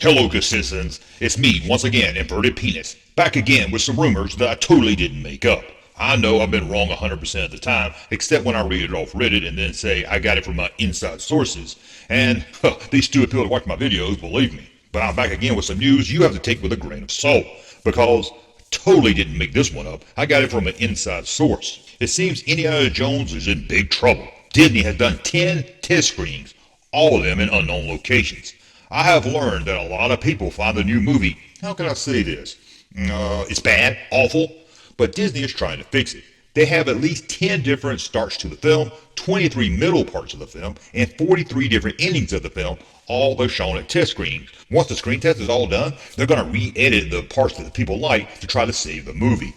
Hello, good citizens. It's me, once again, Inverted Penis, back again with some rumors that I totally didn't make up. I know I've been wrong 100% of the time, except when I read it off Reddit and then say I got it from my inside sources. And these stupid people that watch my videos believe me. But I'm back again with some news you have to take with a grain of salt, because I totally didn't make this one up. I got it from an inside source. It seems Indiana Jones is in big trouble. Disney has done 10 test screenings, all of them in unknown locations. I have learned that a lot of people find the new movie, how can I say this? It's bad, awful, but Disney is trying to fix it. They have at least 10 different starts to the film, 23 middle parts of the film, and 43 different endings of the film, all they're shown at test screenings. Once the screen test is all done, they're going to re-edit the parts that the people like to try to save the movie.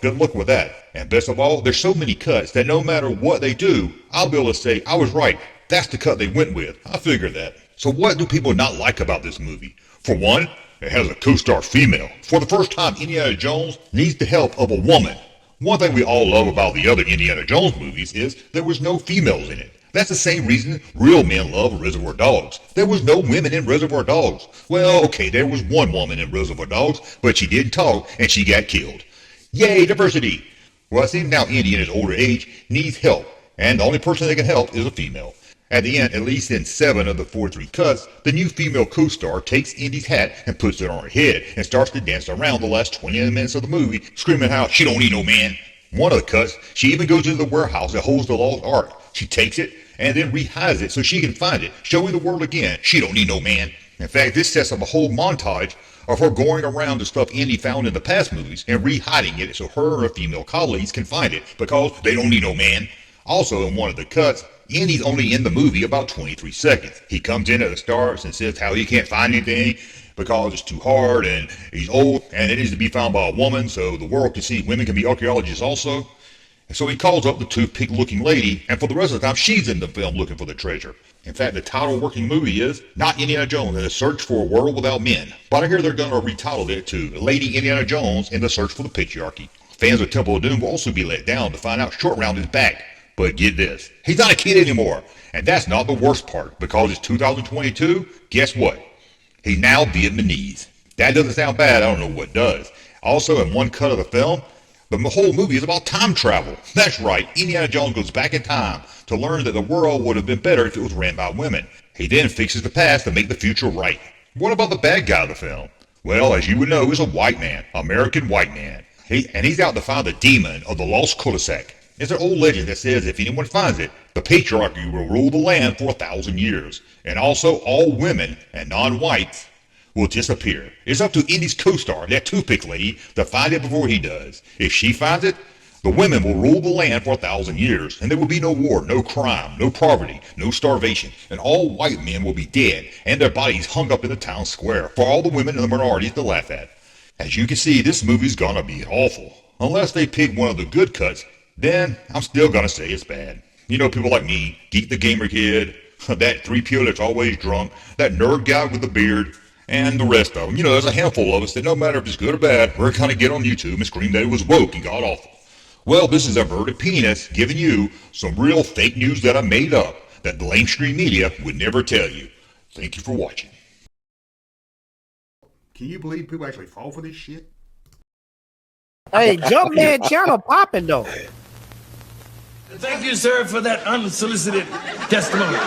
Good luck with that. And best of all, there's so many cuts that no matter what they do, I'll be able to say, I was right, that's the cut they went with. I figured that. So what do people not like about this movie? For one, it has a co-star female. For the first time, Indiana Jones needs the help of a woman. One thing we all love about the other Indiana Jones movies is there was no females in it. That's the same reason real men love Reservoir Dogs. There was no women in Reservoir Dogs. Well, okay, there was one woman in Reservoir Dogs, but she didn't talk and she got killed. Yay, diversity! Well, it seems now Indy in his older age needs help, and the only person that can help is a female. At the end, at least in 7 of the 43 cuts, the new female co-star takes Indy's hat and puts it on her head and starts to dance around the last 20 minutes of the movie, screaming how she don't need no man. One of the cuts, she even goes into the warehouse that holds the lost ark. She takes it and then rehides it so she can find it, showing the world again she don't need no man. In fact, this sets up a whole montage of her going around the stuff Indy found in the past movies and re-hiding it so her and her female colleagues can find it because they don't need no man. Also, in one of the cuts, Indy's only in the movie about 23 seconds. He comes in at the start and says how he can't find anything because it's too hard and he's old and it needs to be found by a woman so the world can see women can be archaeologists also. And so he calls up the toothpick-looking lady, and for the rest of the time, she's in the film looking for the treasure. In fact, the title working movie is not Indiana Jones in the Search for a World Without Men. But I hear they're going to retitle it to Lady Indiana Jones in the Search for the Patriarchy. Fans of Temple of Doom will also be let down to find out Short Round is back. But get this, he's not a kid anymore. And that's not the worst part, because it's 2022, guess what? He's now Vietnamese. That doesn't sound bad, I don't know what does. Also, in one cut of the film, the whole movie is about time travel. That's right, Indiana Jones goes back in time to learn that the world would have been better if it was ran by women. He then fixes the past to make the future right. What about the bad guy of the film? Well, as you would know, he's a white man, American white man. He's out to find the demon of the lost cul-de-sac. It's an old legend that says if anyone finds it, the patriarchy will rule the land for 1,000 years. And also, all women and non-whites will disappear. It's up to Indy's co-star, that toothpick lady, to find it before he does. If she finds it, the women will rule the land for 1,000 years, and there will be no war, no crime, no poverty, no starvation, and all white men will be dead, and their bodies hung up in the town square for all the women and the minorities to laugh at. As you can see, this movie's gonna be awful. Unless they pick one of the good cuts, then I'm still gonna say it's bad. You know, people like me, Geek the Gamer Kid, that 3PO that's always drunk, that nerd guy with the beard, and the rest of them. You know, there's a handful of us that no matter if it's good or bad, we're gonna get on YouTube and scream that it was woke and god awful. Well, this is Inverted Penis giving you some real fake news that I made up that the mainstream media would never tell you. Thank you for watching. Can you believe people actually fall for this shit? Hey, Junkman channel popping though. Thank you, sir, for that unsolicited testimony.